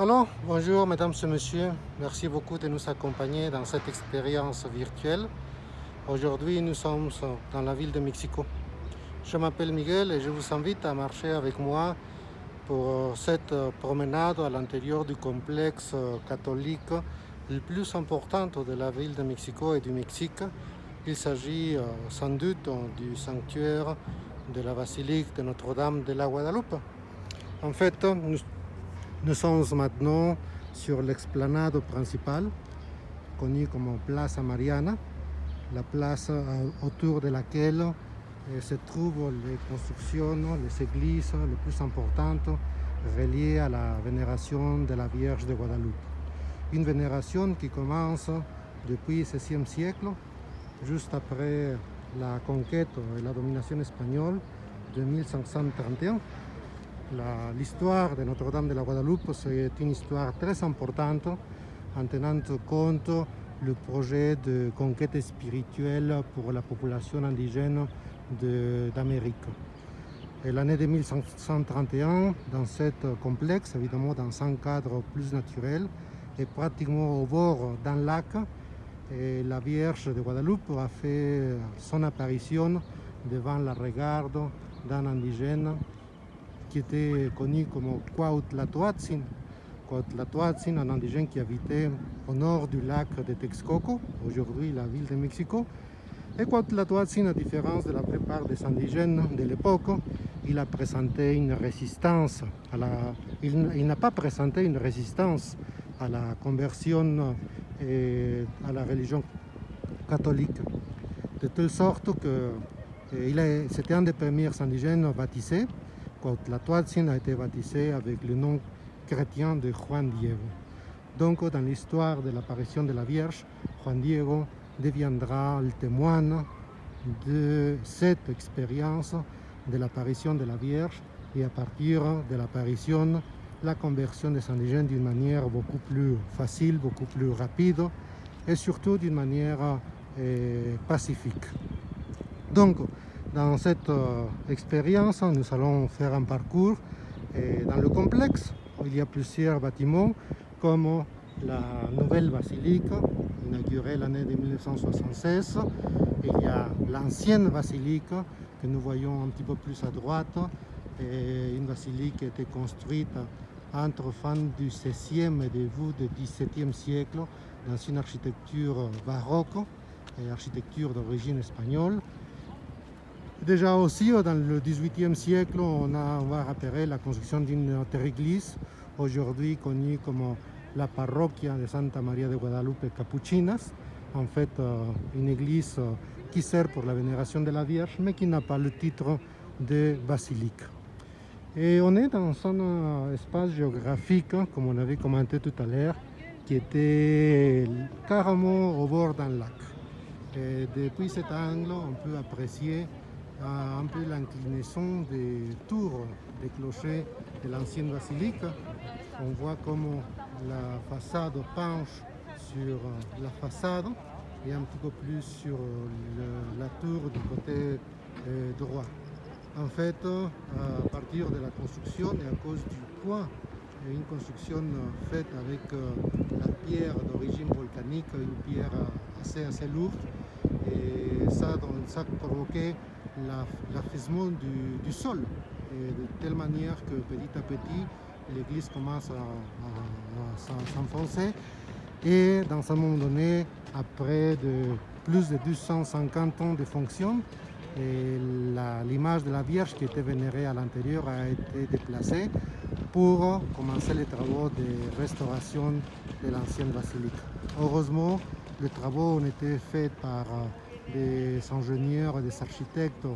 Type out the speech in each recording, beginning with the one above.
Alors, bonjour mesdames et messieurs, merci beaucoup de nous accompagner dans cette expérience virtuelle. Aujourd'hui, nous sommes dans la ville de Mexico. Je m'appelle Miguel et je vous invite à marcher avec moi pour cette promenade à l'intérieur du complexe catholique le plus important de la ville de Mexico et du Mexique. Il s'agit sans doute du sanctuaire de la basilique de Notre-Dame de la Guadalupe. En fait, nous sommes maintenant sur l'explanade principale, connue comme Plaza Mariana, la place autour de laquelle se trouvent les constructions, les églises les plus importantes reliées à la vénération de la Vierge de Guadalupe. Une vénération qui commence depuis le XVIe siècle, juste après la conquête et la domination espagnole de 1531. L'histoire de Notre-Dame de la Guadalupe, c'est une histoire très importante en tenant compte le projet de conquête spirituelle pour la population indigène d'Amérique. Et l'année de 1531, dans ce complexe, évidemment dans un cadre plus naturel, et pratiquement au bord d'un lac, et la Vierge de Guadalupe a fait son apparition devant le regard d'un indigène qui était connu comme Cuauhtlatoatzin. Cuauhtlatoatzin, un indigène qui habitait au nord du lac de Texcoco, aujourd'hui la ville de Mexico. Et Cuauhtlatoatzin, à différence de la plupart des indigènes de l'époque, il a présenté une résistance il n'a pas présenté une résistance à la conversion et à la religion catholique, de telle sorte que c'était un des premiers indigènes baptisés. Cuauhtlatoatzin a été baptisé avec le nom chrétien de Juan Diego. Donc, dans l'histoire de l'apparition de la Vierge, Juan Diego deviendra le témoin de cette expérience de l'apparition de la Vierge et à partir de l'apparition, la conversion des indigènes d'une manière beaucoup plus facile, beaucoup plus rapide et surtout d'une manière pacifique. Donc, dans cette expérience, nous allons faire un parcours dans le complexe où il y a plusieurs bâtiments comme la nouvelle basilique inaugurée l'année de 1976. Il y a l'ancienne basilique que nous voyons un petit peu plus à droite, et une basilique qui a été construite entre fin du XVIe et début du XVIIe siècle dans une architecture baroque et architecture d'origine espagnole. Déjà aussi, dans le XVIIIe siècle, on va repérer la construction d'une autre église, aujourd'hui connue comme la parroquia de Santa María de Guadalupe Capuchinas. En fait, une église qui sert pour la vénération de la Vierge, mais qui n'a pas le titre de basilique. Et on est dans un espace géographique, comme on avait commenté tout à l'heure, qui était carrément au bord d'un lac. Et depuis cet angle, on peut apprécier un peu l'inclinaison des tours des clochers de l'ancienne basilique. On voit comment la façade penche sur la façade et un petit peu plus sur la tour du côté droit. En fait, à partir de la construction et à cause du poids, une construction faite avec la pierre d'origine volcanique, une pierre assez lourde, et ça a provoqué l'affaissement du sol, et de telle manière que petit à petit l'église commence à s'enfoncer, et dans un moment donné, après plus de 250 ans de fonction, l'image de la Vierge qui était vénérée à l'intérieur a été déplacée pour commencer les travaux de restauration de l'ancienne basilique. Heureusement, les travaux ont été faits par des ingénieurs et des architectes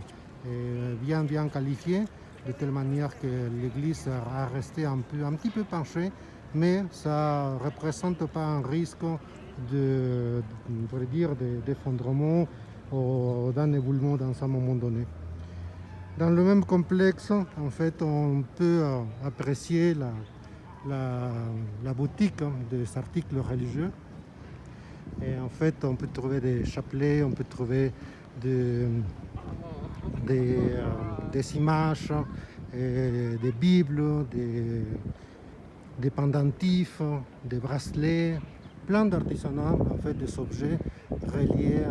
bien qualifiés, de telle manière que l'église a resté un petit peu penchée, mais ça ne représente pas un risque d'effondrement ou d'un éboulement dans un moment donné. Dans le même complexe, en fait, on peut apprécier la boutique des articles religieux. Et en fait, on peut trouver des chapelets, on peut trouver des images, des bibles, des pendentifs, des bracelets, plein d'artisanat, en fait des objets reliés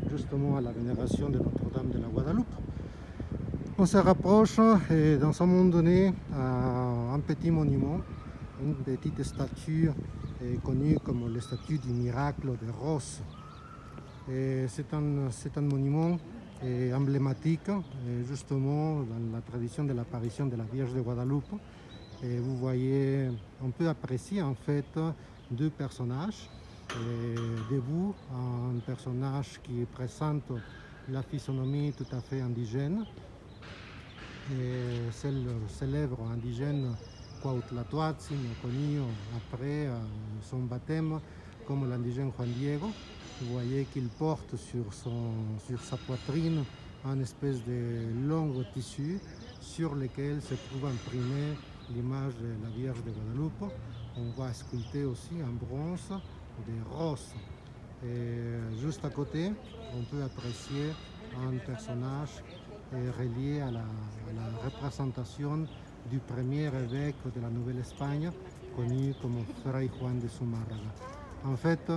justement à la vénération de Notre-Dame de la Guadeloupe. On se rapproche et dans un moment donné à un petit monument, une petite statue connue comme la statue du miracle de Rose. C'est un monument emblématique justement dans la tradition de l'apparition de la Vierge de Guadeloupe. Et vous voyez, on peut apprécier en fait deux personnages. Debout, un personnage qui présente la physionomie tout à fait indigène, et célèbre indigène Cuauhtlatoatzin, connu après son baptême comme l'indigène Juan Diego. Vous voyez qu'il porte sur sa poitrine un espèce de long tissu sur lequel se trouve imprimée l'image de la Vierge de Guadeloupe. On voit sculpté aussi en bronze des roses. Et juste à côté, on peut apprécier un personnage relié à la représentation du premier évêque de la Nouvelle-Espagne, connu comme Fray Juan de Zumárraga. En fait,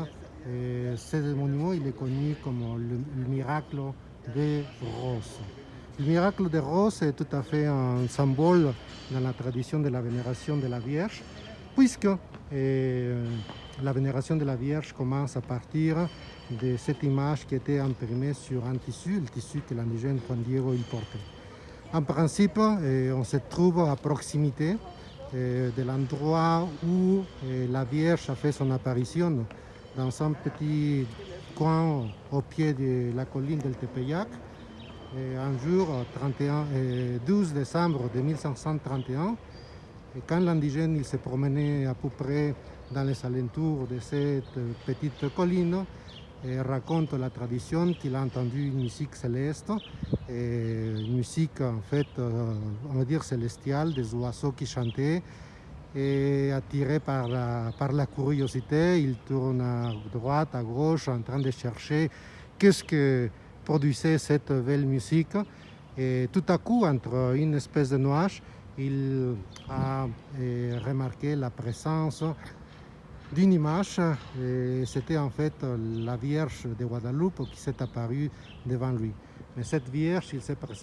ce monument il est connu comme le miracle de Rose. Le miracle de Rose est tout à fait un symbole dans la tradition de la vénération de la Vierge, puisque la vénération de la Vierge commence à partir de cette image qui était imprimée sur un tissu, le tissu que l'indigène Juan Diego il portait. En principe, on se trouve à proximité de l'endroit où la Vierge a fait son apparition, dans un petit coin au pied de la colline del Tepeyac. Un jour, 12 décembre de 1531, et quand l'indigène il se promenait à peu près dans les alentours de cette petite colline, et raconte la tradition qu'il a entendu une musique céleste, une musique en fait, on va dire célestiale, des oiseaux qui chantaient, et attiré par la curiosité, il tourne à droite, à gauche, en train de chercher qu'est-ce que produisait cette belle musique. Et tout à coup, entre une espèce de nuage, il a remarqué la présence d'une image. C'était en fait la Vierge de Guadeloupe qui s'est apparue devant lui. Mais cette Vierge,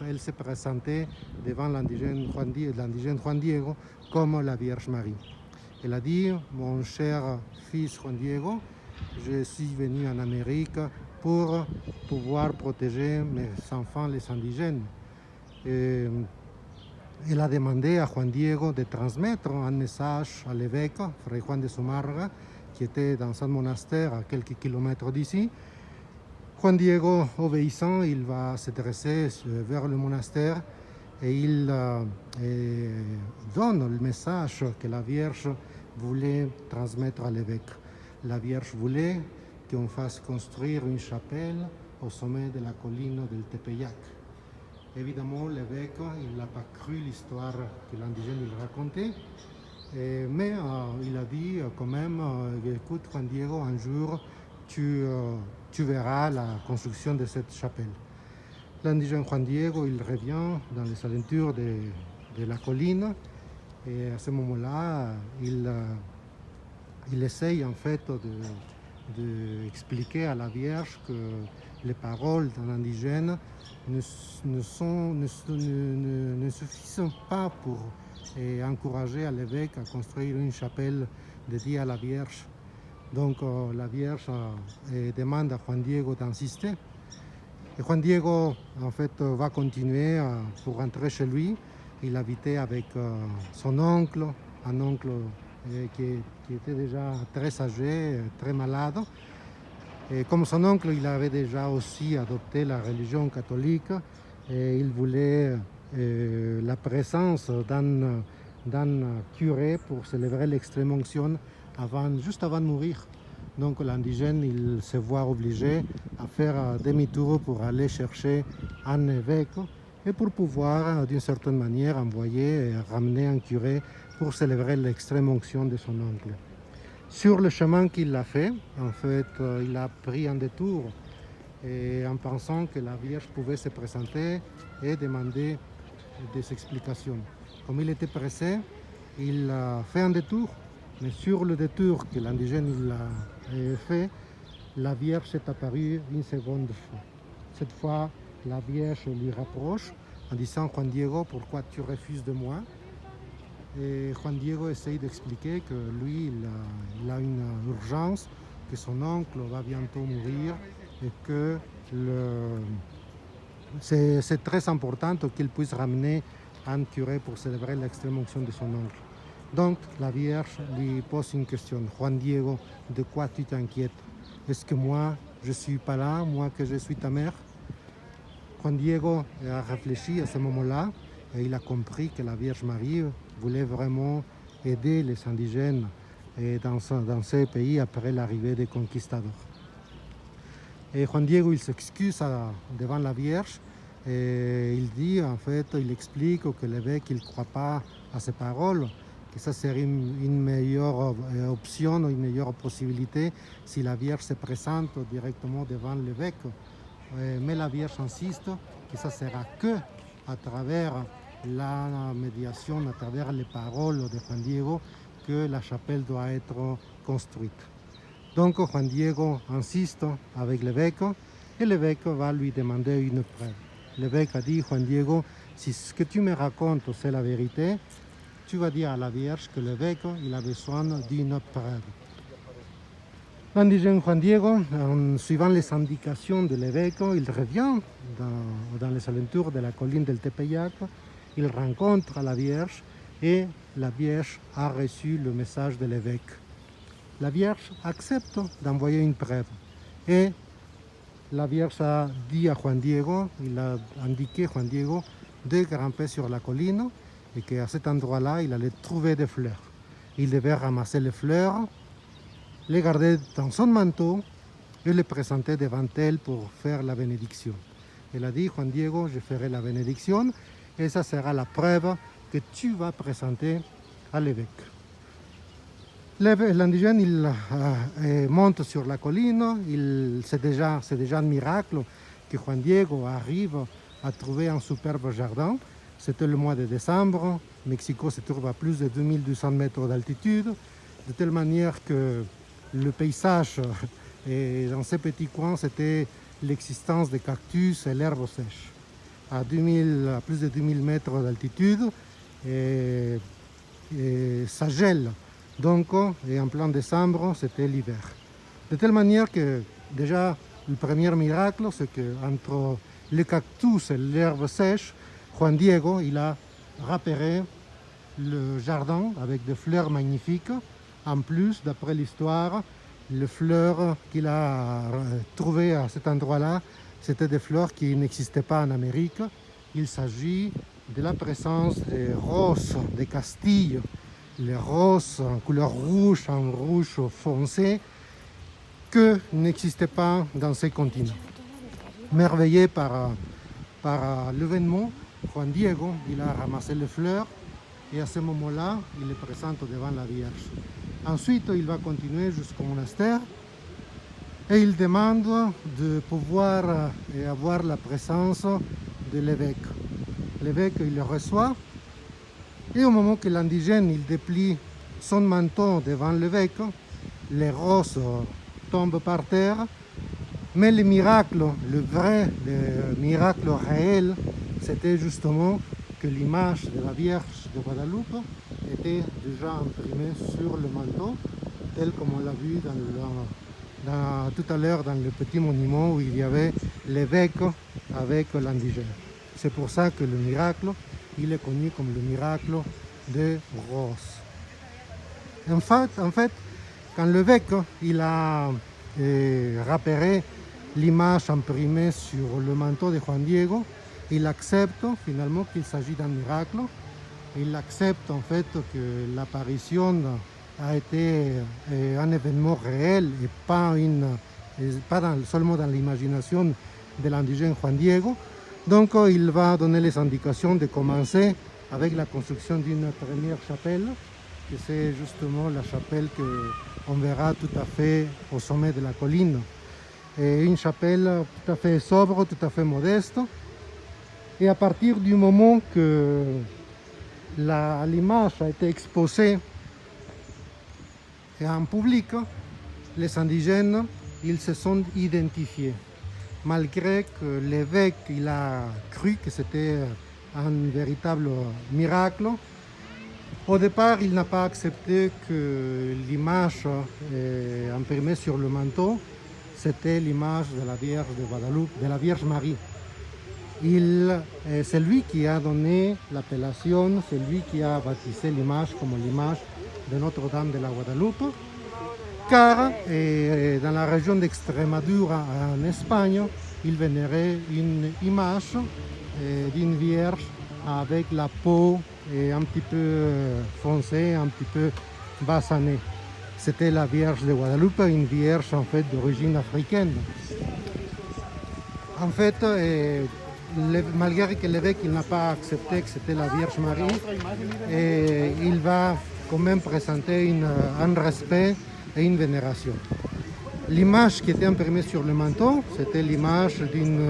elle s'est présentée devant l'indigène Juan Diego comme la Vierge Marie. Elle a dit, mon cher fils Juan Diego, je suis venu en Amérique pour pouvoir protéger mes enfants les indigènes. Elle a demandé à Juan Diego de transmettre un message à l'évêque, Fray Juan de Zumárraga, qui était dans un monastère à quelques kilomètres d'ici. Juan Diego, obéissant, il va se dresser vers le monastère et il donne le message que la Vierge voulait transmettre à l'évêque. La Vierge voulait qu'on fasse construire une chapelle au sommet de la colline del Tepeyac. Évidemment, l'évêque, il n'a pas cru l'histoire que l'indigène il racontait, mais il a dit quand même, écoute Juan Diego, un jour tu verras la construction de cette chapelle. L'indigène Juan Diego, il revient dans les alentours de la colline et à ce moment-là, il essaye en fait d'expliquer à la Vierge que les paroles d'un indigène ne suffisent pas pour encourager à l'évêque à construire une chapelle dédiée à la Vierge. Donc la Vierge demande à Juan Diego d'insister. Et Juan Diego, en fait, va continuer pour rentrer chez lui. Il habitait avec son oncle, un oncle qui était déjà très âgé, très malade. Et comme son oncle, il avait déjà aussi adopté la religion catholique et il voulait la présence d'un curé pour célébrer l'extrême onction juste avant de mourir. Donc l'indigène, il se voit obligé à faire demi-tour pour aller chercher un évêque et pour pouvoir, d'une certaine manière, envoyer et ramener un curé pour célébrer l'extrême onction de son oncle. Sur le chemin qu'il a fait, en fait, il a pris un détour et en pensant que la Vierge pouvait se présenter et demander des explications. Comme il était pressé, il a fait un détour Mais sur le détour que l'indigène il a fait, la Vierge est apparue une seconde fois. Cette fois, la Vierge lui rapproche en disant « Juan Diego, pourquoi tu refuses de moi ?» Et Juan Diego essaye d'expliquer que lui, il a une urgence, que son oncle va bientôt mourir et que c'est très important qu'il puisse ramener un curé pour célébrer l'extrême onction de son oncle. Donc la Vierge lui pose une question. Juan Diego, de quoi tu t'inquiètes? Est-ce que moi, je ne suis pas là, moi que je suis ta mère? Juan Diego a réfléchi à ce moment-là et il a compris que la Vierge Marie voulait vraiment aider les indigènes dans ces pays après l'arrivée des conquistadors. Et Juan Diego, il s'excuse devant la Vierge et il dit, en fait, il explique que l'évêque, il ne croit pas à ses paroles, que ça serait une meilleure option, une meilleure possibilité si la Vierge se présente directement devant l'évêque. Mais la Vierge insiste que ça sera que à travers la médiation, à travers les paroles de Juan Diego, que la chapelle doit être construite. Donc Juan Diego insiste avec l'évêque et l'évêque va lui demander une preuve. L'évêque a dit, Juan Diego, si ce que tu me racontes c'est la vérité, tu vas dire à la Vierge que l'évêque il a besoin d'une preuve. L'indigène Juan Diego, en suivant les indications de l'évêque, il revient dans les alentours de la colline del Tepeyac, il rencontre la Vierge et la Vierge a reçu le message de l'évêque. La Vierge accepte d'envoyer une preuve et la Vierge a dit à Juan Diego, il a indiqué à Juan Diego de grimper sur la colline et qu'à cet endroit-là, il allait trouver des fleurs. Il devait ramasser les fleurs, les garder dans son manteau et les présenter devant elle pour faire la bénédiction. Elle a dit, Juan Diego, je ferai la bénédiction et ça sera la preuve que tu vas présenter à l'évêque. L'indigène, il monte sur la colline, c'est déjà un miracle que Juan Diego arrive à trouver un superbe jardin. C'était le mois de décembre, Mexico se trouve à plus de 2200 mètres d'altitude, de telle manière que le paysage dans ces petits coins, c'était l'existence des cactus et l'herbe sèche. À plus de 2000 mètres d'altitude, et ça gèle. Donc, et en plein décembre, c'était l'hiver. De telle manière que, déjà, le premier miracle, c'est qu'entre les cactus et l'herbe sèche, Juan Diego, il a repéré le jardin avec des fleurs magnifiques. En plus, d'après l'histoire, les fleurs qu'il a trouvées à cet endroit-là, c'était des fleurs qui n'existaient pas en Amérique. Il s'agit de la présence des roses de Castille, les roses en couleur rouge, en rouge foncé, que n'existaient pas dans ces continents. Merveillé par l'événement, Juan Diego, il a ramassé les fleurs et à ce moment-là, il les présente devant la Vierge. Ensuite, il va continuer jusqu'au monastère et il demande de pouvoir avoir la présence de l'évêque. L'évêque, il le reçoit et au moment que l'indigène, il déplie son manteau devant l'évêque, les roses tombent par terre, mais le miracle, le miracle réel, c'était justement que l'image de la Vierge de Guadalupe était déjà imprimée sur le manteau, tel comme on l'a vu tout à l'heure dans le petit monument où il y avait l'évêque avec l'indigène. C'est pour ça que le miracle, il est connu comme le miracle des roses. En fait, quand l'évêque il a repéré l'image imprimée sur le manteau de Juan Diego, il accepte finalement qu'il s'agit d'un miracle. Il accepte en fait que l'apparition a été un événement réel et pas seulement dans l'imagination de l'indigène Juan Diego. Donc il va donner les indications de commencer avec la construction d'une première chapelle, que c'est justement la chapelle qu'on verra tout à fait au sommet de la colline. Et une chapelle tout à fait sobre, tout à fait modeste. Et à partir du moment que l'image a été exposée Et en public, les indigènes, ils se sont identifiés. Malgré que l'évêque il a cru que c'était un véritable miracle, au départ, il n'a pas accepté que l'image imprimée sur le manteau, c'était l'image de la Vierge de Guadeloupe, de la Vierge Marie. C'est lui qui a donné l'appellation, c'est lui qui a baptisé l'image comme l'image de Notre-Dame de la Guadeloupe, car dans la région d'Extremadura en Espagne, il vénérait une image d'une vierge avec la peau un petit peu foncée, un petit peu basanée. C'était la Vierge de Guadeloupe, une vierge en fait d'origine africaine. En fait, malgré que l'évêque n'a pas accepté que c'était la Vierge Marie, il va quand même présenter un respect et une vénération. L'image qui était imprimée sur le manteau, c'était l'image d'une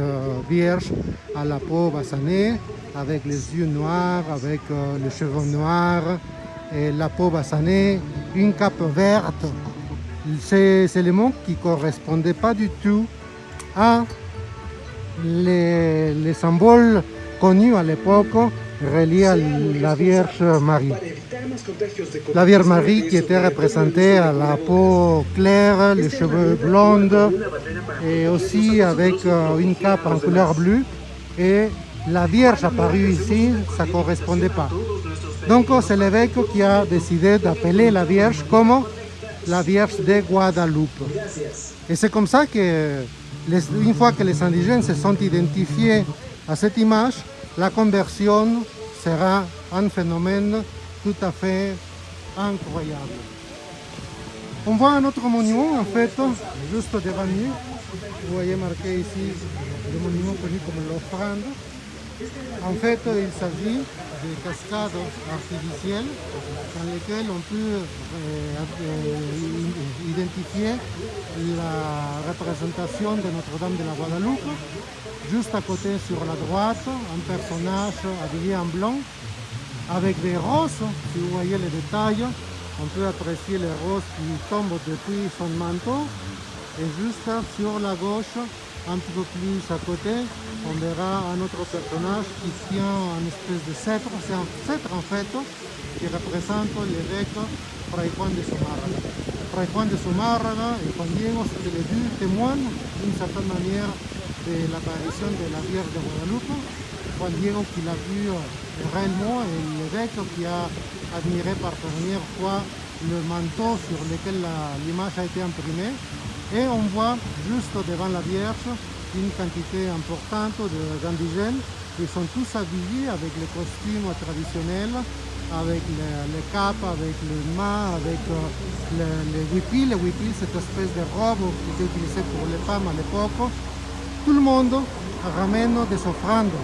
vierge à la peau basanée, avec les yeux noirs, avec les cheveux noirs, et la peau basanée, une cape verte. Ces éléments qui ne correspondaient pas du tout à les symboles connus à l'époque reliés à la Vierge Marie. La Vierge Marie qui était représentée à la peau claire, les cheveux blonds et aussi avec une cape en couleur bleue. Et la Vierge apparue ici, ça ne correspondait pas. Donc c'est l'évêque qui a décidé d'appeler la Vierge comme la Vierge de Guadeloupe. Et c'est comme ça que, une fois que les indigènes se sont identifiés à cette image, la conversion sera un phénomène tout à fait incroyable. On voit un autre monument en fait, juste devant nous. Vous voyez marqué ici le monument connu comme l'offrande. En fait, il s'agit de cascades artificielles dans lesquelles on peut identifier la représentation de Notre-Dame de la Guadeloupe. Juste à côté, sur la droite, un personnage habillé en blanc avec des roses. Si vous voyez les détails, on peut apprécier les roses qui tombent depuis son manteau. Et juste sur la gauche, un petit peu plus à côté, on verra un autre personnage qui tient une espèce de cètre. C'est un cètre en fait qui représente l'évêque Fray Juan de Zumárraga. Fray Juan de Zumárraga et Juan Diego, c'était les deux témoins d'une certaine manière de l'apparition de la Vierge de Guadeloupe. Juan Diego qui l'a vu réellement et l'évêque qui a admiré par première fois le manteau sur lequel l'image a été imprimée. Et on voit juste devant la Vierge une quantité importante d'indigènes qui sont tous habillés avec les costumes traditionnels, avec les capes, avec les mains, avec les huipiles. Les huipiles, cette espèce de robe qui était utilisée pour les femmes à l'époque. Tout le monde ramène des offrandes.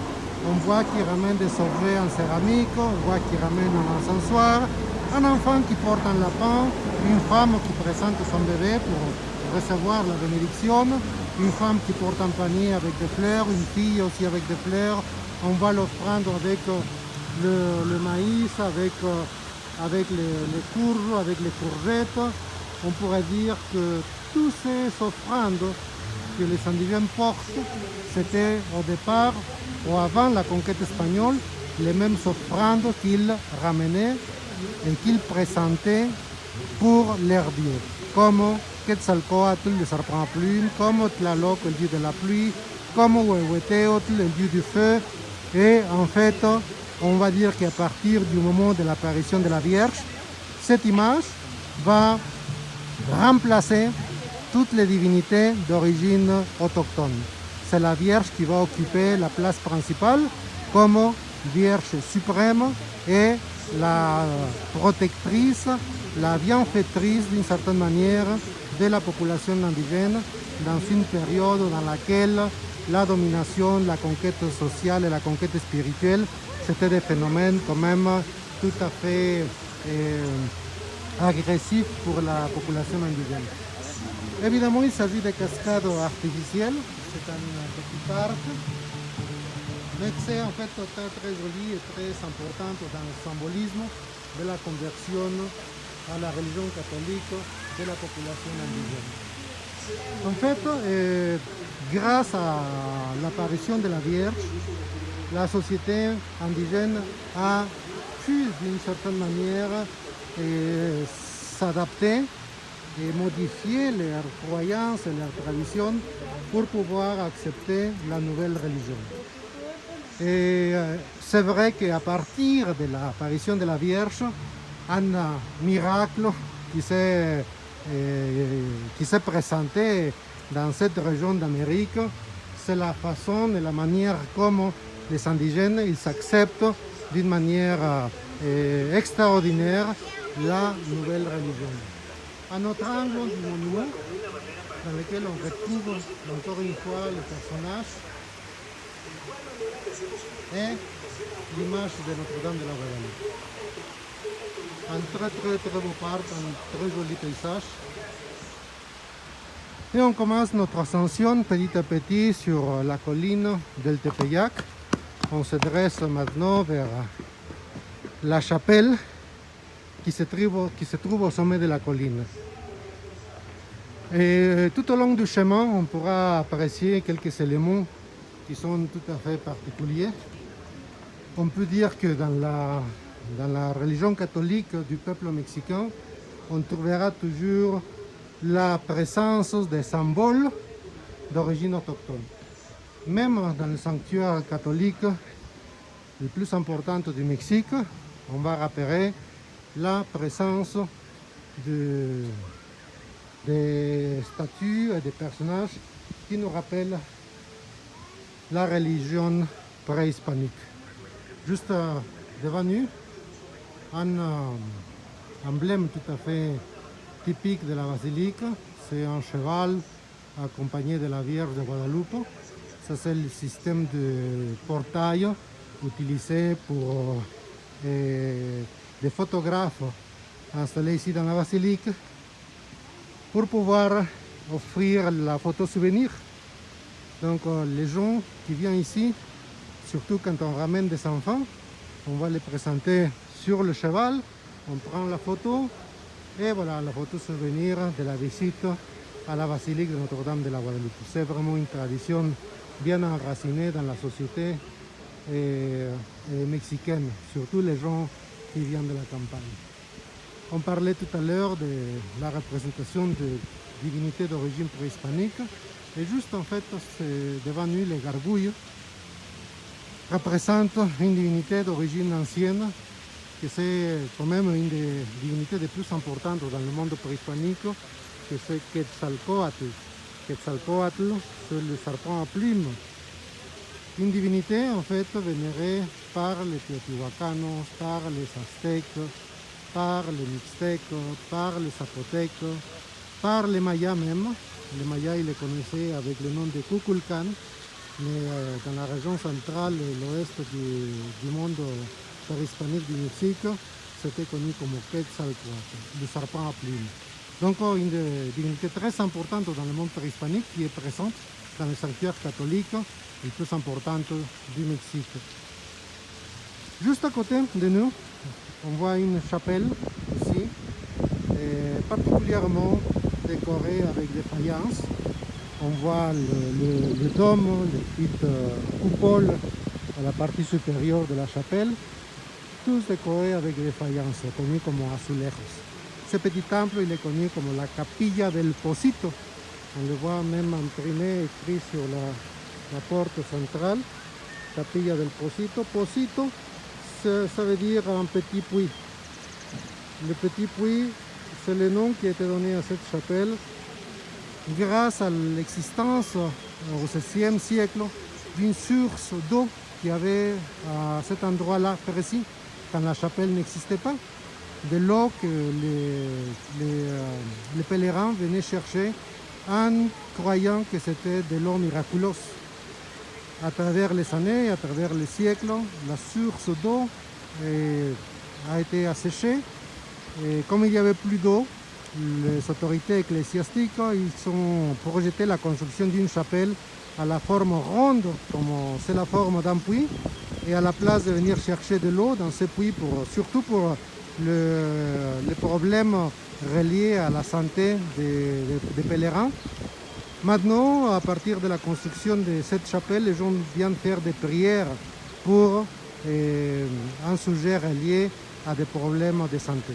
On voit qu'ils ramènent des objets en céramique, on voit qu'ils ramènent un encensoir, un enfant qui porte un lapin, une femme qui présente son bébé pour recevoir la bénédiction, une femme qui porte un panier avec des fleurs, une fille aussi avec des fleurs. On voit l'offrande avec le maïs, avec les courges, avec les courgettes. On pourrait dire que tous ces offrandes que les indigènes portent, c'était au départ ou avant la conquête espagnole, les mêmes offrandes qu'ils ramenaient et qu'ils présentaient pour leurs dieux, comme Quetzalcoatl, le serpent à plumes, comme Tlaloc, le dieu de la pluie, comme Huehueteotl, le dieu du feu. Et en fait, on va dire qu'à partir du moment de l'apparition de la Vierge, cette image va remplacer toutes les divinités d'origine autochtone. C'est la Vierge qui va occuper la place principale comme Vierge suprême et la protectrice, la bienfaitrice d'une certaine manière de la population indigène dans une période dans laquelle la domination, la conquête sociale et la conquête spirituelle, c'était des phénomènes quand même tout à fait agressifs pour la population indigène. Évidemment, il s'agit de cascades artificielles, c'est un petit parc, mais c'est en fait très joli et très important dans le symbolisme de la conversion à la religion catholique de la population indigène. En fait, grâce à l'apparition de la Vierge, la société indigène a pu d'une certaine manière s'adapter et modifier leurs croyances et leurs traditions pour pouvoir accepter la nouvelle religion. Et c'est vrai qu'à partir de l'apparition de la Vierge, un miracle qui s'est présenté dans cette région d'Amérique, c'est la façon et la manière comme les indigènes ils acceptent d'une manière extraordinaire la nouvelle religion. À notre angle du monument, dans lequel on retrouve encore une fois le personnage et l'image de Notre-Dame de la Guadeloupe. Un très beau parc, un très joli paysage. Et on commence notre ascension petit à petit sur la colline del Tepeyac. On se dresse maintenant vers la chapelle qui se trouve au sommet de la colline. Et tout au long du chemin, on pourra apprécier quelques éléments qui sont tout à fait particuliers. On peut dire que dans la religion catholique du peuple mexicain, on trouvera toujours la présence des symboles d'origine autochtone. Même dans le sanctuaire catholique le plus important du Mexique, on va repérer la présence des statues et des personnages qui nous rappellent la religion préhispanique. Juste devant nous, un emblème tout à fait typique de la basilique, c'est un cheval accompagné de la Vierge de Guadeloupe. Ça, c'est le système de portail utilisé pour des photographes installés ici dans la basilique pour pouvoir offrir la photo souvenir. Donc les gens qui viennent ici, surtout quand on ramène des enfants, on va les présenter sur le cheval, on prend la photo et voilà la photo souvenir de la visite à la basilique de Notre-Dame de la Guadeloupe. C'est vraiment une tradition bien enracinée dans la société mexicaine, surtout les gens qui viennent de la campagne. On parlait tout à l'heure de la représentation de divinités d'origine préhispanique et juste en fait devant nous les gargouilles représentent une divinité d'origine ancienne que c'est quand même une des divinités les plus importantes dans le monde préhispanique, que c'est Quetzalcoatl. Quetzalcoatl, c'est le serpent à plumes. Une divinité en fait vénérée par les Teotihuacanos, par les Aztèques, par les Mixtèques, par les Zapotèques, par les Mayas même. Les Mayas, ils les connaissaient avec le nom de Kukulkan, mais dans la région centrale et l'ouest du monde préhispanique du Mexique, c'était connu comme Quetzalcoatl, le serpent à plumes. Donc une divinité très importante dans le monde préhispanique qui est présente dans le sanctuaire catholique le plus important du Mexique. Juste à côté de nous, on voit une chapelle ici, particulièrement décorée avec des faïences. On voit le dôme, les petites coupoles à la partie supérieure de la chapelle, tous décorés avec des faïences, connues comme azulejos. Ce petit temple, il est connu comme la Capilla del Pocito. On le voit même imprimé, écrit sur la porte centrale, Capilla del Pocito. Pocito, ça veut dire un petit puits. Le petit puits, c'est le nom qui a été donné à cette chapelle grâce à l'existence au XVIe siècle d'une source d'eau qu'il y avait à cet endroit-là précis, quand la chapelle n'existait pas. De l'eau que les pèlerins venaient chercher en croyant que c'était de l'eau miraculeuse. À travers les années, à travers les siècles, la source d'eau a été asséchée. Et comme il n'y avait plus d'eau, les autorités ecclésiastiques ils ont projeté la construction d'une chapelle à la forme ronde, comme c'est la forme d'un puits, et à la place de venir chercher de l'eau dans ce puits, surtout pour les problèmes reliés à la santé des pèlerins. Maintenant, à partir de la construction de cette chapelle, les gens viennent faire des prières pour un sujet relié à des problèmes de santé.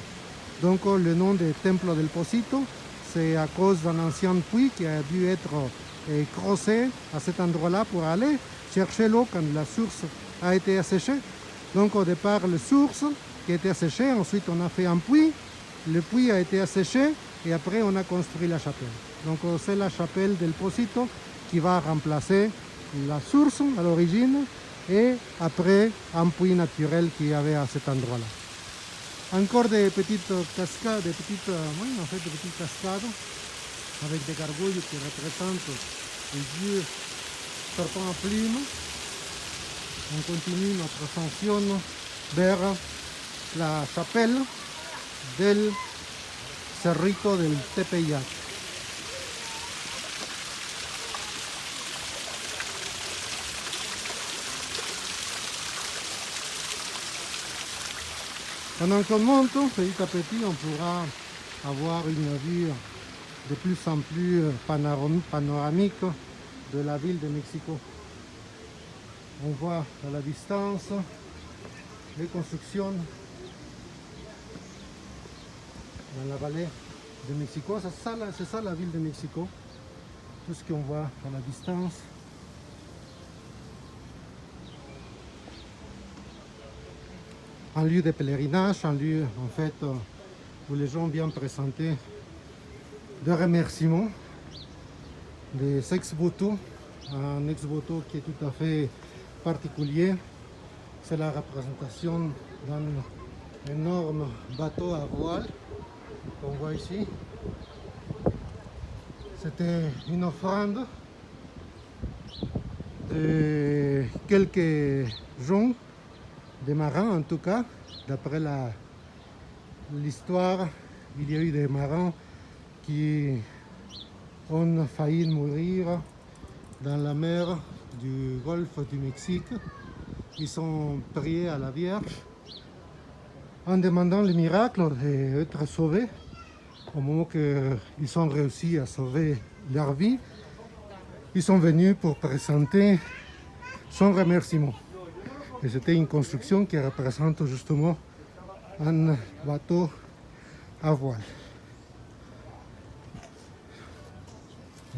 Donc le nom de Templo del Pocito, c'est à cause d'un ancien puits qui a dû être creusé à cet endroit-là pour aller chercher l'eau quand la source a été asséchée. Donc au départ, la source qui a été asséchée, ensuite on a fait un puits, le puits a été asséché et après on a construit la chapelle. Donc c'est la chapelle del Pocito qui va remplacer la source à l'origine et après un puits naturel qu'il y avait à cet endroit-là. Encore des petites cascades, des petites cascades avec des gargouilles qui représentent les dieux serpents à plumes. On continue notre ascension vers la chapelle del Cerrito del Tepeyac. Pendant qu'on monte, petit à petit, on pourra avoir une vue de plus en plus panoramique de la ville de Mexico. On voit à la distance les constructions dans la vallée de Mexico. C'est ça la ville de Mexico. Tout ce qu'on voit à la distance. Un lieu de pèlerinage, un lieu en fait où les gens viennent présenter des remerciements, des ex-voto, un ex-voto qui est tout à fait particulier. C'est la représentation d'un énorme bateau à voile qu'on voit ici. C'était une offrande de quelques gens, des marins en tout cas. D'après l'histoire, il y a eu des marins qui ont failli mourir dans la mer du golfe du Mexique. Ils sont priés à la Vierge en demandant le miracle d'être sauvés. Au moment qu'ils ont réussi à sauver leur vie, ils sont venus pour présenter son remerciement. Et c'était une construction qui représente justement un bateau à voile.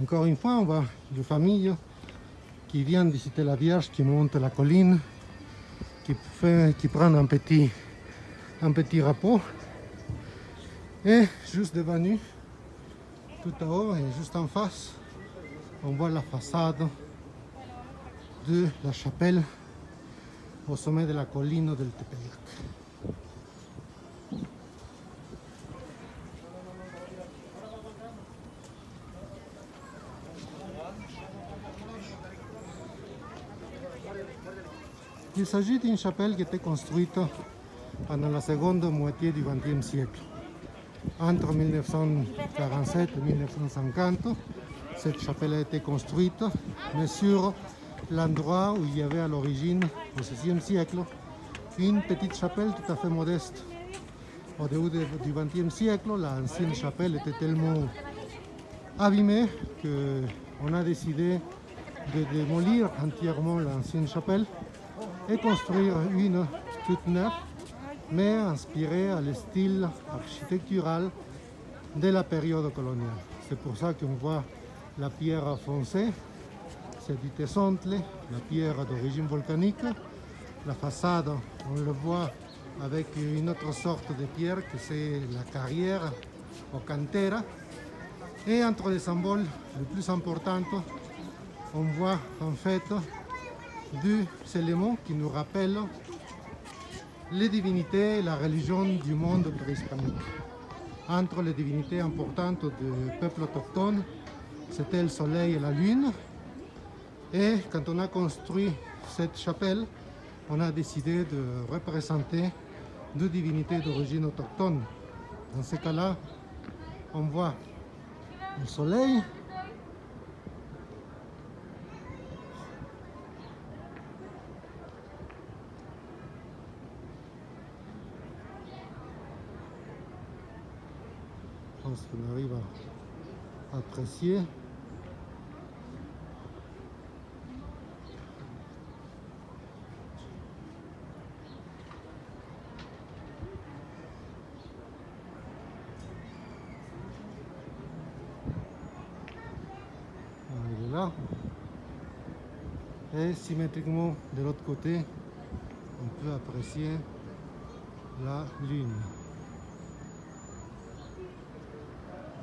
Encore une fois, on voit des familles qui viennent visiter la Vierge, qui montent la colline, qui prennent un petit repos. Et juste devant nous, tout en haut et juste en face, on voit la façade de la chapelle au sommet de la colline del Tepeyac. Il s'agit d'une chapelle qui était construite pendant la seconde moitié du XXe siècle. Entre 1947 et 1950, cette chapelle a été construite, mais sur l'endroit où il y avait à l'origine, au XVIe siècle, une petite chapelle tout à fait modeste. Au début du XXe siècle, l'ancienne chapelle était tellement abîmée qu'on a décidé de démolir entièrement l'ancienne chapelle et construire une toute neuve, mais inspirée à le style architectural de la période coloniale. C'est pour ça qu'on voit la pierre foncée, c'est du tessontle, la pierre d'origine volcanique. La façade, on le voit avec une autre sorte de pierre que c'est la carrière ou cantera. Et entre les symboles les plus importants, on voit en fait deux éléments qui nous rappellent les divinités et la religion du monde préhispanique. Entre les divinités importantes du peuple autochtone, c'était le soleil et la lune. Et quand on a construit cette chapelle, on a décidé de représenter deux divinités d'origine autochtone. Dans ce cas-là, on voit le soleil, pense qu'on arrive à apprécier. Il est là. Et symétriquement de l'autre côté, on peut apprécier la lune.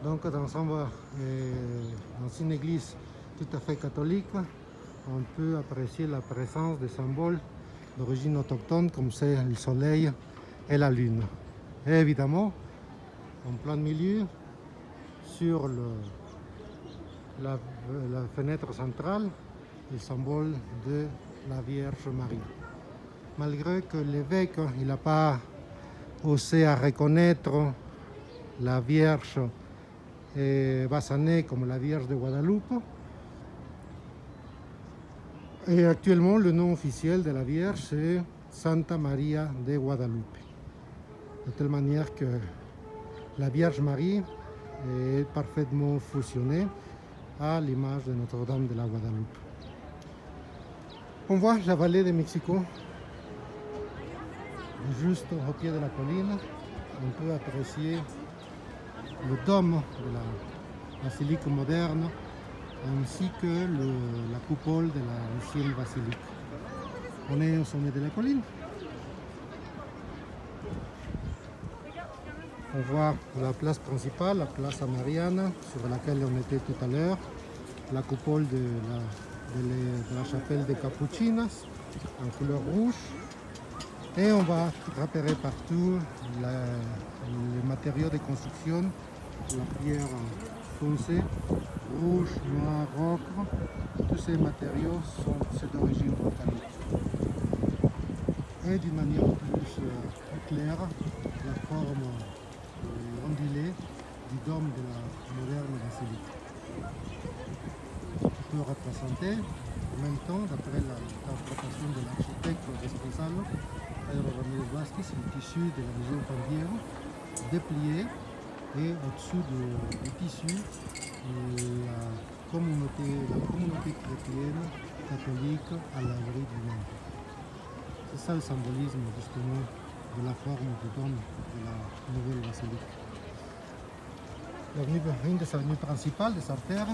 Donc dans une église tout à fait catholique, on peut apprécier la présence des symboles d'origine autochtone comme c'est le soleil et la lune. Et évidemment, en plein milieu, sur la fenêtre centrale, le symbole de la Vierge Marie. Malgré que l'évêque n'a pas osé à reconnaître la Vierge basanée comme la Vierge de Guadalupe, et actuellement le nom officiel de la Vierge c'est Santa Maria de Guadalupe. De telle manière que la Vierge Marie est parfaitement fusionnée à l'image de Notre-Dame de la Guadalupe. On voit la vallée de Mexico, juste au pied de la colline. On peut apprécier le dôme de la basilique moderne ainsi que la coupole de l'ancienne basilique. On est au sommet de la colline. On voit la place principale, la place Mariana, sur laquelle on était tout à l'heure, la coupole de la chapelle des Capuchinas en couleur rouge. Et on va repérer partout les matériaux de construction, la pierre foncée, rouge, noir, ocre. Tous ces matériaux sont d'origine volcanique. Et d'une manière plus claire, la forme ondulée du dôme de la moderne basilique peut représenter en même temps, d'après l'interprétation de l'architecte responsable, Pedro Ramírez Vázquez, le tissu de la maison Pandiero déplié, et au-dessus du tissu la communauté chrétienne catholique à l'abri du monde. C'est ça le symbolisme justement de la forme du dôme de la nouvelle basilique. Une des avenues principales des artères,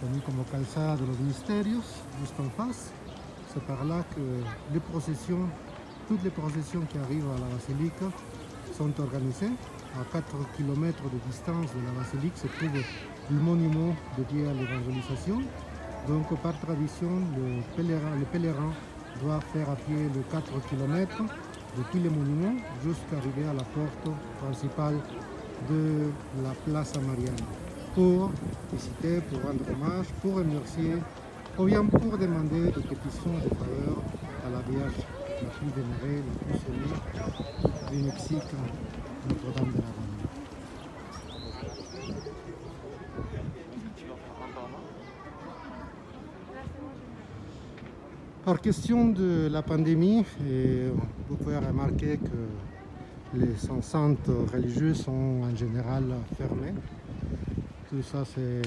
connue comme Calzada de los Misterios, juste en face, c'est par là que toutes les processions qui arrivent à la basilique sont organisées. À 4 km de distance de la basilique se trouve le monument dédié à l'évangélisation. Donc par tradition, le pèlerin doit faire à pied les 4 km depuis le monument jusqu'à arriver à la porte principale de la Plaza Mariana pour visiter, pour rendre hommage, pour remercier ou bien pour demander des pétitions de faveur à la Vierge la plus vénérée, la plus aimée du Mexique, Notre-Dame de la Guadalupe. Par question de la pandémie, vous pouvez remarquer que les centres religieux sont en général fermés. Tout ça, c'est,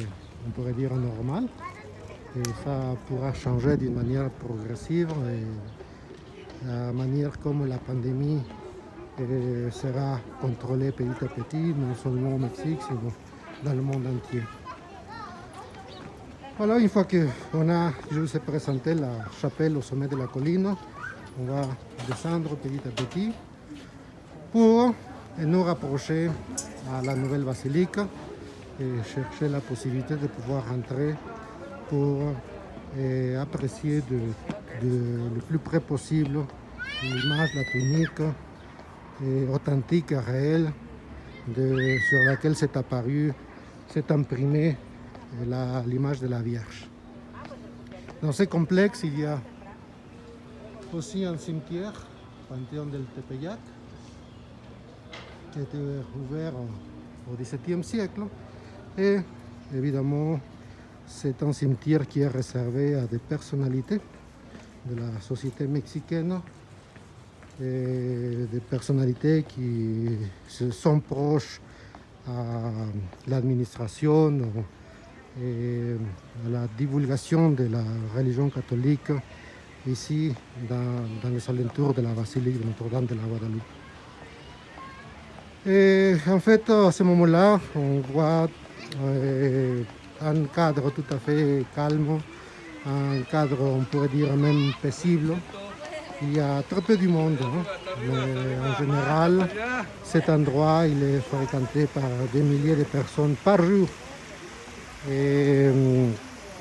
on pourrait dire, normal. Et ça pourra changer d'une manière progressive. Et la manière comme la pandémie sera contrôlée petit à petit, non seulement au Mexique, mais dans le monde entier. Voilà, une fois que je vous ai présenté la chapelle au sommet de la colline, on va descendre petit à petit pour nous rapprocher à la nouvelle basilique et chercher la possibilité de pouvoir entrer pour apprécier le plus près possible l'image, la tunique authentique et réelle sur laquelle s'est imprimée l'image de la Vierge. Dans ce complexe, il y a aussi un cimetière, Panthéon del Tepeyac, qui a été ouvert au XVIIe siècle. Et évidemment, c'est un cimetière qui est réservé à des personnalités de la société mexicaine, et des personnalités qui sont proches à l'administration et à la divulgation de la religion catholique ici dans les alentours de la basilique de Notre-Dame de la Guadeloupe. Et en fait, à ce moment-là, on voit un cadre tout à fait calme, un cadre, on pourrait dire même paisible. Il y a très peu du monde, mais en général, cet endroit il est fréquenté par des milliers de personnes par jour. Et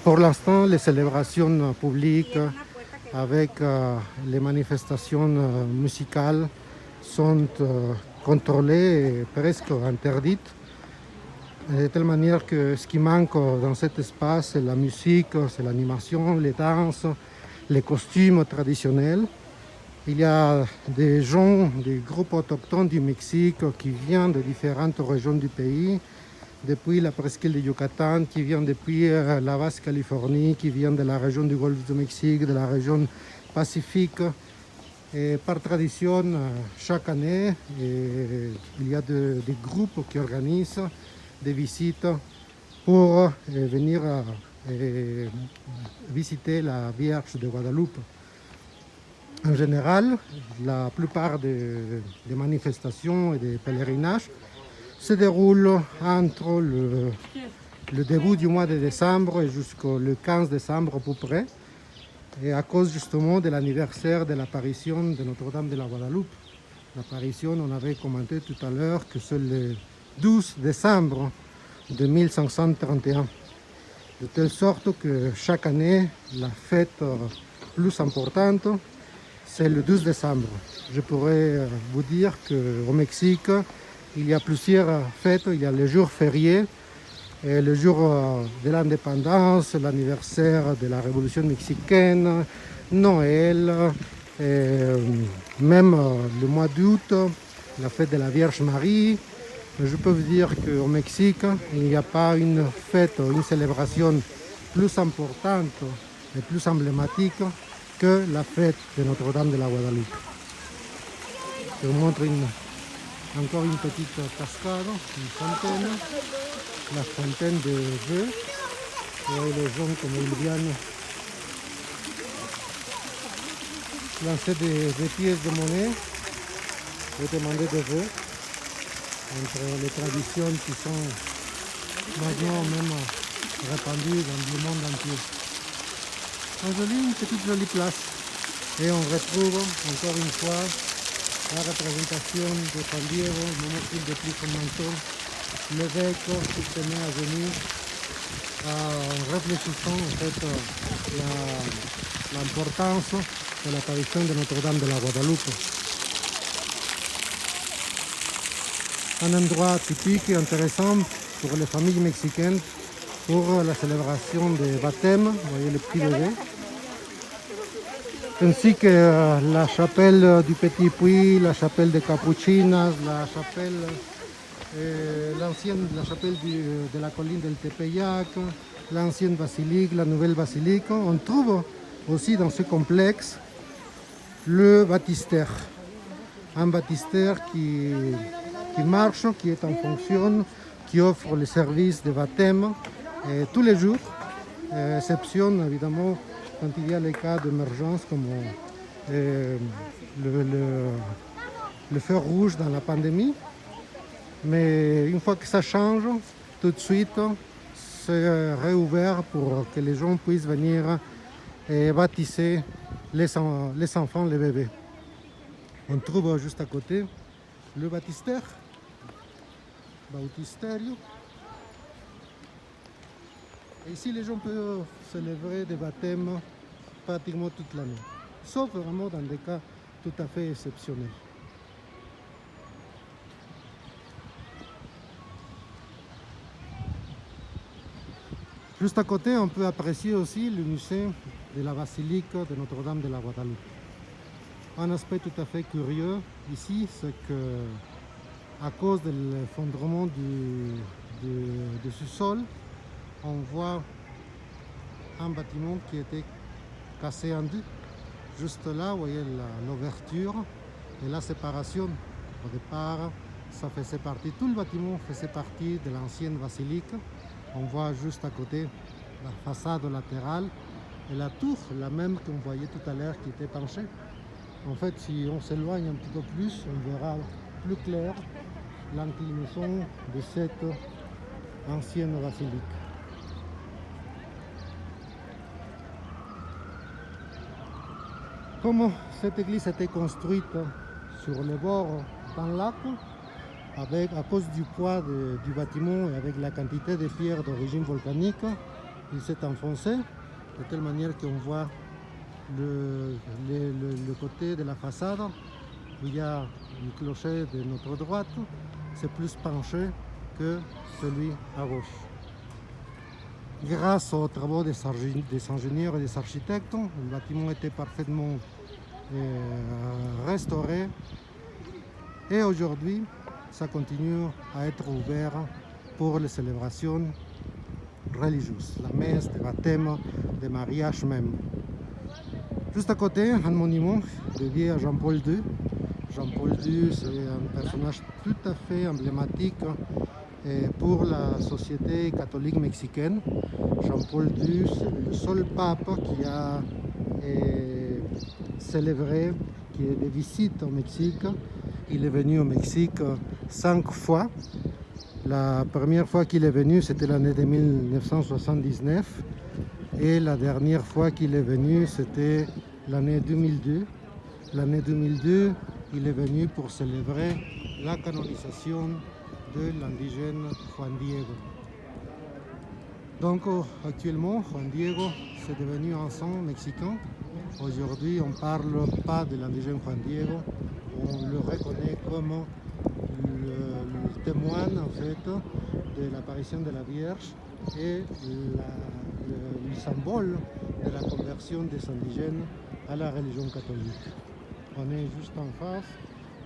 pour l'instant, les célébrations publiques avec les manifestations musicales sont contrôlées et presque interdites. De telle manière que ce qui manque dans cet espace, c'est la musique, c'est l'animation, les danses, les costumes traditionnels. Il y a des gens, des groupes autochtones du Mexique qui viennent de différentes régions du pays, depuis la presqu'île de Yucatan, qui viennent depuis la Basse-Californie, qui viennent de la région du Golfe du Mexique, de la région Pacifique. Et par tradition, chaque année, il y a des groupes qui organisent des visites pour venir visiter la Vierge de Guadeloupe. En général, la plupart des manifestations et des pèlerinages se déroulent entre le début du mois de décembre et jusqu'au 15 décembre à peu près, et à cause justement de l'anniversaire de l'apparition de Notre-Dame de la Guadeloupe. L'apparition, on avait commenté tout à l'heure que c'est le 12 décembre de 1531. De telle sorte que chaque année, la fête plus importante, c'est le 12 décembre. Je pourrais vous dire qu'au Mexique, il y a plusieurs fêtes. Il y a le jour férié, et le jour de l'indépendance, l'anniversaire de la Révolution mexicaine, Noël, même le mois d'août, la fête de la Vierge Marie. Je peux vous dire qu'au Mexique, il n'y a pas une fête, une célébration plus importante et plus emblématique que la fête de Notre-Dame de la Guadeloupe. Je vous montre encore une petite cascade, une fontaine, la fontaine de vœux. Vous voyez les gens comme ils viennent lancer des pièces de monnaie et demander des vœux, entre les traditions qui sont maintenant même répandues dans le monde entier. Une petite jolie place, et on retrouve encore une fois la représentation de Juan Diego, le moment qu'il déplie son manteau, l'évêque qui se met à genoux, en réfléchissant en fait l'importance de l'apparition de Notre-Dame de la Guadeloupe. Un endroit typique et intéressant pour les familles mexicaines pour la célébration des baptêmes. Vous voyez le petit bébé. Ainsi que la chapelle du Petit Puy, la chapelle des Capuchinas, la chapelle, l'ancienne, la chapelle de la colline del Tepeyac, l'ancienne basilique, la nouvelle basilique. On trouve aussi dans ce complexe le baptistère. Un baptistère qui marche, qui est en fonction, qui offre les services de baptême tous les jours, exception évidemment quand il y a les cas d'émergence comme le feu rouge dans la pandémie. Mais une fois que ça change, tout de suite, c'est réouvert pour que les gens puissent venir baptiser les enfants, les bébés. On trouve juste à côté le baptistère, Bautisterio. Et ici, les gens peuvent célébrer des baptêmes pratiquement toute l'année, sauf vraiment dans des cas tout à fait exceptionnels. Juste à côté, on peut apprécier aussi le musée de la basilique de Notre-Dame de la Guadeloupe. Un aspect tout à fait curieux ici, c'est que à cause de l'effondrement du sous-sol, on voit un bâtiment qui était cassé en deux. Juste là, vous voyez l'ouverture et la séparation. Au départ, ça faisait partie, tout le bâtiment faisait partie de l'ancienne basilique. On voit juste à côté la façade latérale et la tour, la même qu'on voyait tout à l'heure qui était penchée. En fait, si on s'éloigne un petit peu plus, on verra plus clair l'inclinaison de cette ancienne basilique. Comme cette église a été construite sur les bords d'un lac, à cause du poids du bâtiment et avec la quantité de pierres d'origine volcanique, il s'est enfoncé de telle manière qu'on voit le côté de la façade où il y a un clocher de notre droite, c'est plus penché que celui à gauche. Grâce aux travaux des ingénieurs et des architectes, le bâtiment était parfaitement restauré et aujourd'hui ça continue à être ouvert pour les célébrations religieuses, la messe, le baptême, le mariage même. Juste à côté, un monument dédié à Jean-Paul II. Jean-Paul II, c'est un personnage tout à fait emblématique pour la société catholique mexicaine. Jean-Paul II, c'est le seul pape qui a célébré, qui est de visite au Mexique. Il est venu au Mexique 5 fois. La première fois qu'il est venu, c'était l'année de 1979. Et la dernière fois qu'il est venu, c'était l'année 2002. L'année 2002, il est venu pour célébrer la canonisation de l'indigène Juan Diego. Donc actuellement, Juan Diego, c'est devenu un saint mexicain. Aujourd'hui, on ne parle pas de l'indigène Juan Diego, on le reconnaît comme le témoin en fait, de l'apparition de la Vierge et le symbole de la conversion des indigènes à la religion catholique. On est juste en face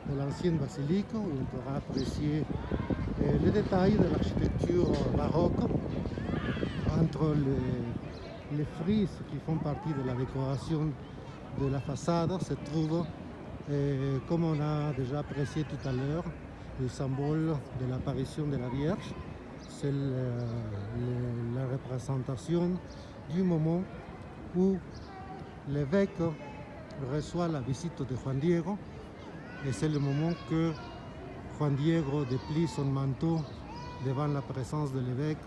de l'ancienne basilique où on pourra apprécier les détails de l'architecture baroque entre les frises qui font partie de la décoration de la façade se trouve, comme on a déjà apprécié tout à l'heure, le symbole de l'apparition de la Vierge. C'est la représentation du moment où l'évêque reçoit la visite de Juan Diego et c'est le moment que Juan Diego déplie son manteau devant la présence de l'évêque.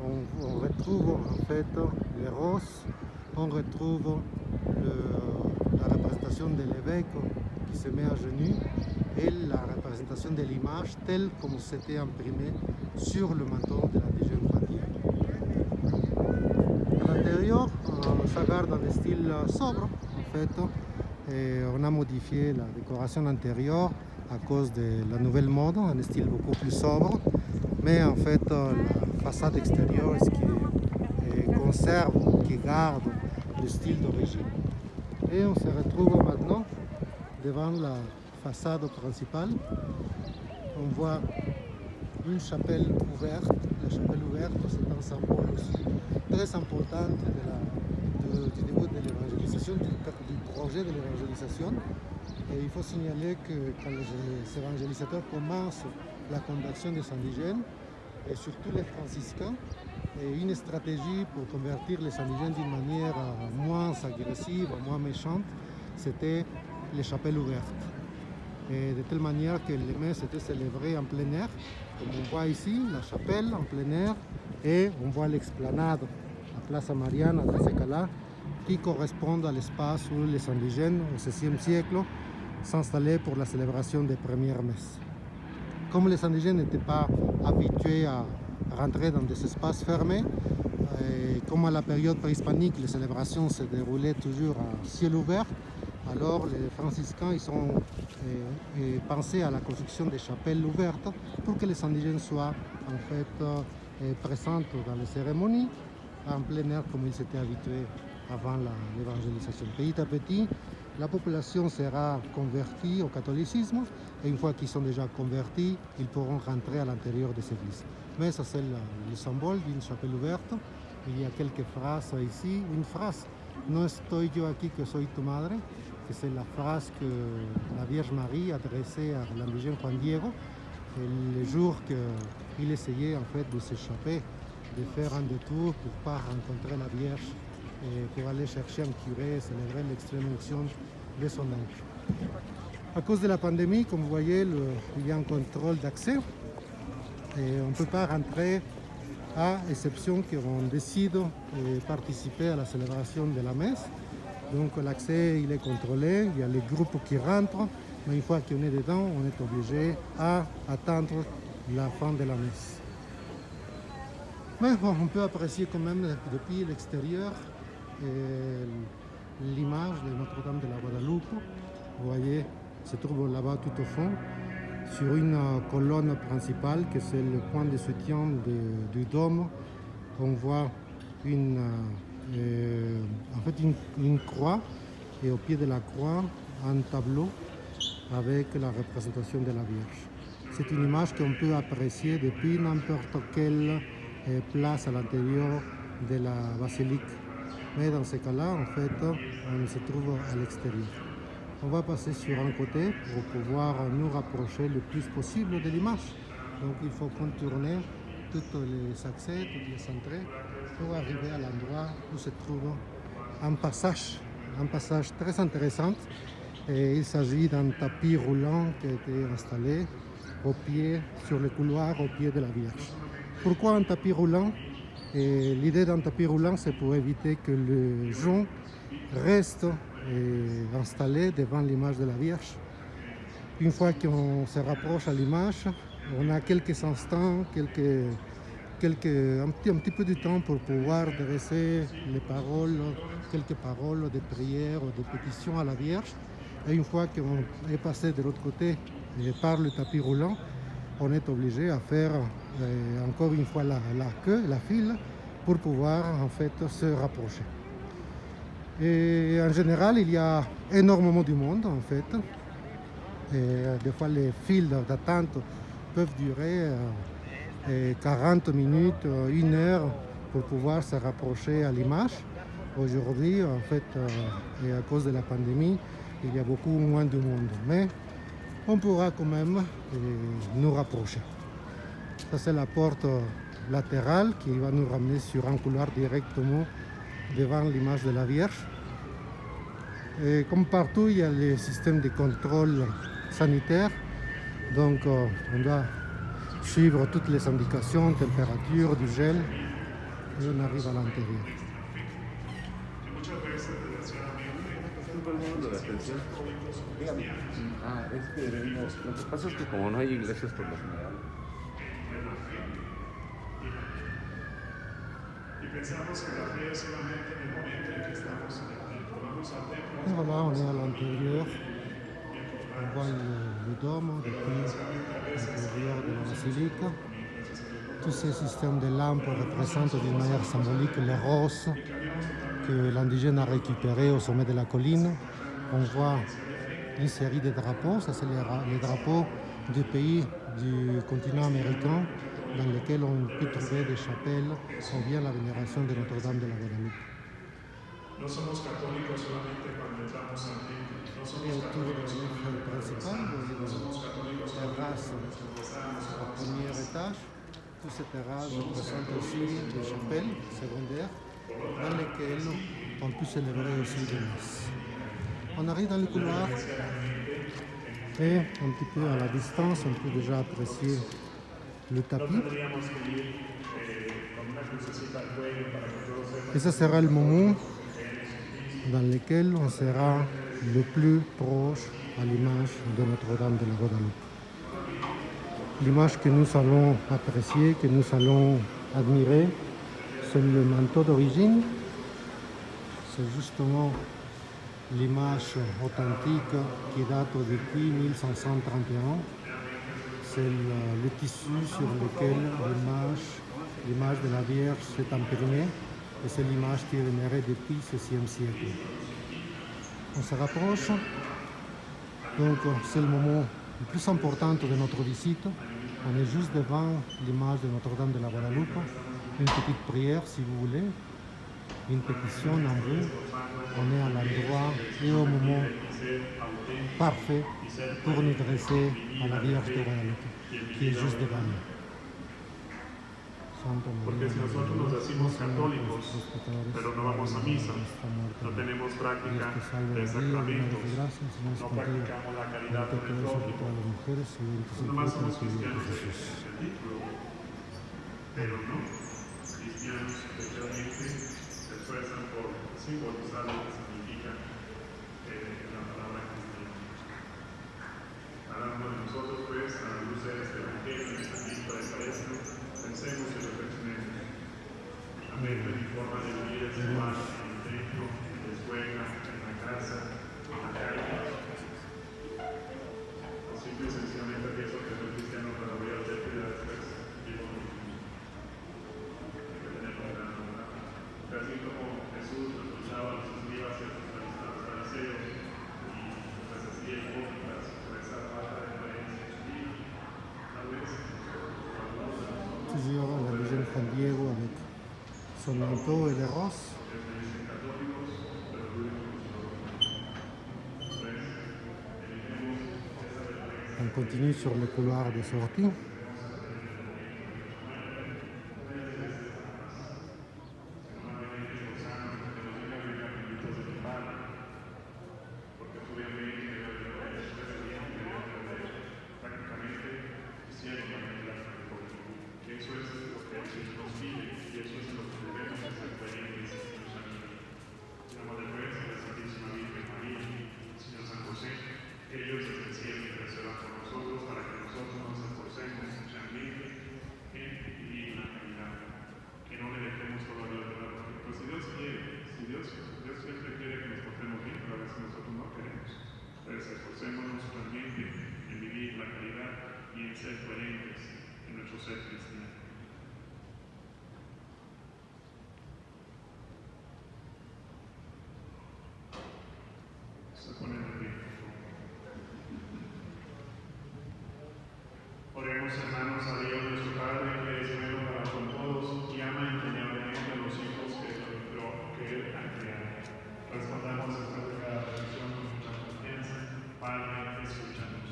On retrouve en fait les roses, on retrouve la représentation de l'évêque qui se met à genoux et la représentation de l'image telle comme c'était imprimé sur le manteau de l'indigène Juan Diego. À l'intérieur, ça garde un style sobre en fait. Et on a modifié la décoration intérieure à cause de la nouvelle mode, un style beaucoup plus sobre. Mais en fait, la façade extérieure est ce qui conserve, qui garde le style d'origine. Et on se retrouve maintenant devant la façade principale. On voit une chapelle ouverte. La chapelle ouverte, c'est un symbole aussi très important du début de l'évangélisation, du projet de l'évangélisation. Et il faut signaler que quand les évangélisateurs commencent la conversion des indigènes, et surtout les franciscains, et une stratégie pour convertir les indigènes d'une manière moins agressive, moins méchante, c'était les chapelles ouvertes. Et de telle manière que les messes étaient célébrées en plein air, comme on voit ici, la chapelle en plein air, et on voit l'explanade, la Plaza Mariana dans ce cas-là, qui correspond à l'espace où les indigènes au XVIe siècle s'installaient pour la célébration des premières messes. Comme les indigènes n'étaient pas habitués à rentrer dans des espaces fermés, et comme à la période préhispanique, les célébrations se déroulaient toujours à ciel ouvert, alors les franciscains ils ont pensé à la construction des chapelles ouvertes pour que les indigènes soient en fait présents dans les cérémonies en plein air comme ils s'étaient habitués avant l'évangélisation. Petit à petit, la population sera convertie au catholicisme et une fois qu'ils sont déjà convertis, ils pourront rentrer à l'intérieur des églises. Mais ça c'est le symbole d'une chapelle ouverte. Il y a quelques phrases ici. Une phrase, no estoy yo aquí que soy tu madre, que c'est la phrase que la Vierge Marie adressée à l'indigène Juan Diego. Et les jours qu'il essayait en fait de s'échapper, de faire un détour pour ne pas rencontrer la Vierge et pour aller chercher un curé et célébrer l'extrême onction de son oncle. À cause de la pandémie, comme vous voyez, il y a un contrôle d'accès et on ne peut pas rentrer à exception qu'on décide de participer à la célébration de la messe. Donc l'accès il est contrôlé, il y a les groupes qui rentrent, mais une fois qu'on est dedans, on est obligé à attendre la fin de la messe. Mais bon, on peut apprécier quand même depuis l'extérieur l'image de Notre-Dame de la Guadeloupe. Vous voyez, se trouve là-bas tout au fond, sur une colonne principale, que c'est le point de soutien du dôme. On voit une croix, et au pied de la croix, un tableau avec la représentation de la Vierge. C'est une image qu'on peut apprécier depuis n'importe quelle place à l'intérieur de la basilique. Mais dans ce cas-là, en fait, on se trouve à l'extérieur. On va passer sur un côté pour pouvoir nous rapprocher le plus possible de l'image. Donc il faut contourner tous les accès, toutes les entrées pour arriver à l'endroit où se trouve un passage très intéressant. Et il s'agit d'un tapis roulant qui a été installé sur le couloir au pied de la Vierge. Pourquoi un tapis roulant? L'idée d'un tapis roulant, c'est pour éviter que les gens restent installés devant l'image de la Vierge. Une fois qu'on se rapproche à l'image, on a quelques instants, un petit peu de temps pour pouvoir dresser quelques paroles de prière ou de pétition à la Vierge. Et une fois qu'on est passé de l'autre côté par le tapis roulant, on est obligé à faire encore une fois la queue, la file, pour pouvoir en fait se rapprocher. Et en général, il y a énormément de monde en fait. Et des fois, les files d'attente peuvent durer 40 minutes, 1 heure pour pouvoir se rapprocher à l'image. Aujourd'hui, en fait, et à cause de la pandémie, il y a beaucoup moins de monde. Mais on pourra quand même nous rapprocher. Ça, c'est la porte latérale qui va nous ramener sur un couloir directement devant l'image de la Vierge. Et comme partout, il y a les systèmes de contrôle sanitaire. Donc, on doit suivre toutes les indications, température, du gel, et on arrive à l'intérieur. Todo el mundo de atención. Dígame. Es que venimos. Lo que pasa es que como no hay iglesias por lo general. Et voilà, on est à l'intérieur. On voit le dôme depuis l'intérieur de la basilique. Tous ces systèmes de lampes représentent d'une manière symbolique les roses que l'indigène a récupérées au sommet de la colline. On voit une série de drapeaux, ça c'est les drapeaux du pays du continent américain dans lesquels on peut trouver des chapelles où vient la vénération de Notre-Dame de la Guadeloupe. No somos católicos solamente cuando entramos al templo. No somos católicos solamente principal, terrasse au premier étage. Tous ces terrasses représentent aussi des chapelles secondaires dans lesquelles on peut célébrer aussi des messes. On arrive dans le couloir et un petit peu à la distance, on peut déjà apprécier le tapis. Et ce sera le moment dans lequel on sera le plus proche à l'image de Notre-Dame de la Guadeloupe. L'image que nous allons apprécier, que nous allons admirer, c'est le manteau d'origine. C'est justement l'image authentique qui date depuis 1531. C'est le tissu sur lequel l'image de la Vierge s'est imprimée. Et c'est l'image qui est vénérée depuis le VIe siècle. On se rapproche. Donc c'est le moment le plus important de notre visite. On est juste devant l'image de Notre-Dame de la Guadeloupe. Une petite prière si vous voulez. une pétition en vous. On est à l'endroit et au moment parfait pour nous dresser à la Vierge de Guadalupe, qui est juste devant nous. Porque si nosotros nos decimos católicos, pero no vamos a misa, no tenemos práctica de sacramentos, no practicamos la caridad con el prójimo, nomás somos cristianos de título, pero no, cristianos que realmente se esfuerzan por simbolizar lo que significa la palabra cristiana. Cada uno de nosotros, pues, a la luz de este evangelio, de esta lista de Maestro, pensemos y reflexionemos. Amén, mi forma de vivir es igual en el templo, en la escuela, en la casa, en la calle. O simple y sencillamente pienso que soy cristiano para voy al templo y después vivo lo mismo. Hay que tener cuidado, ¿verdad? Pero así como Jesús escuchaba a los escribas y a los fariseos y les hacía hipócritas por esa falta de coherencia en su vida, tal vez toujours la Virgen Juan Diego avec son manteau et les roses. On continue sur le couloir de sortie. Esforcémonos realmente en vivir la caridad y en ser coherentes en nuestro ser cristiano. Se ponen de pie. Oremos, hermanos, a Dios nuestro Padre, que es bueno para con todos y ama entrañablemente a los hijos que Él ha creado. Respondamos esta pecada petición con mucha confianza. Padre, escúchanos.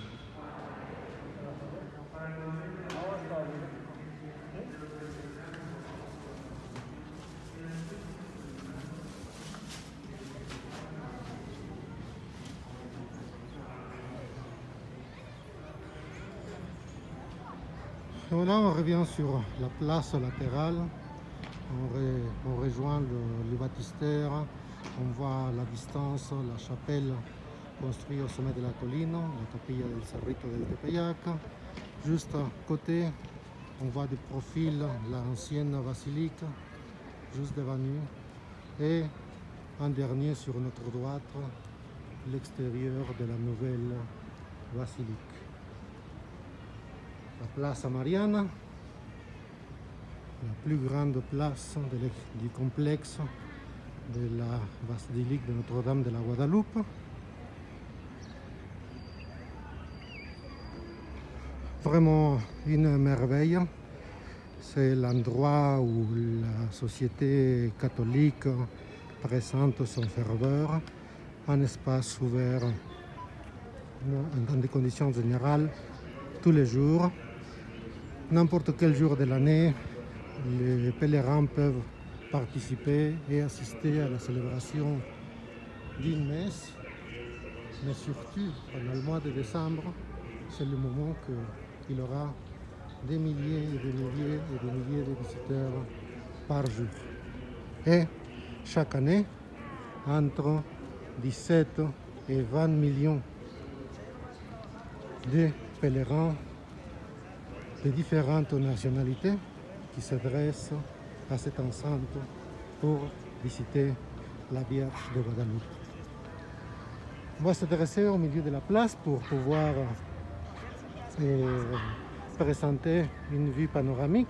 Voilà, on revient sur la place latérale. On rejoint le baptistère. On voit à la distance la chapelle construite au sommet de la colline, la capilla del Cerrito del Tepeyac. Juste à côté, on voit de profil l'ancienne basilique, juste devant nous. Et en dernier, sur notre droite, l'extérieur de la nouvelle basilique. La place Mariana, la plus grande place du complexe de la basilique de Notre-Dame de la Guadalupe. Vraiment une merveille. C'est l'endroit où la société catholique présente son ferveur, un espace ouvert dans des conditions générales tous les jours. N'importe quel jour de l'année, les pèlerins peuvent participer et assister à la célébration d'une messe, mais surtout pendant le mois de décembre, c'est le moment qu'il y aura des milliers et des milliers et des milliers de visiteurs par jour. Et chaque année, entre 17 et 20 millions de pèlerins de différentes nationalités qui s'adressent à cette enceinte pour visiter la Vierge de Guadalupe. On va se dresser au milieu de la place pour pouvoir présenter une vue panoramique.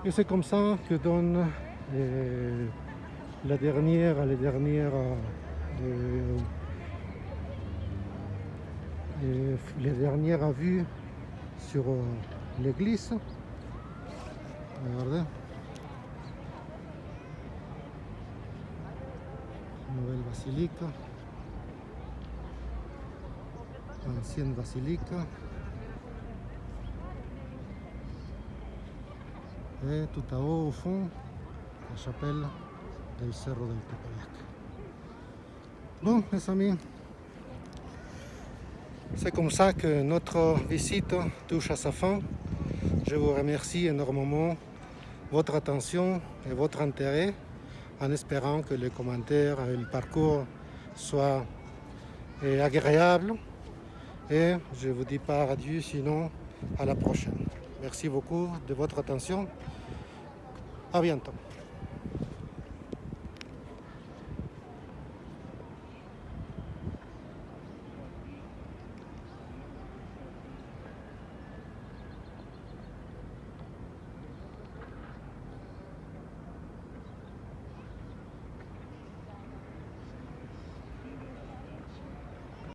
Et c'est comme ça que donne les dernières vues sur l'église. Regardez. nouvelle basilique, ancienne basilique. Et tout à haut, au fond, la chapelle del Cerro del Tepeyac. Bon, mes amis, c'est comme ça que notre visite touche à sa fin. Je vous remercie énormément de votre attention et votre intérêt, en espérant que les commentaires et le parcours soient agréables. Et je ne vous dis pas adieu, sinon à la prochaine. Merci beaucoup de votre attention. À bientôt.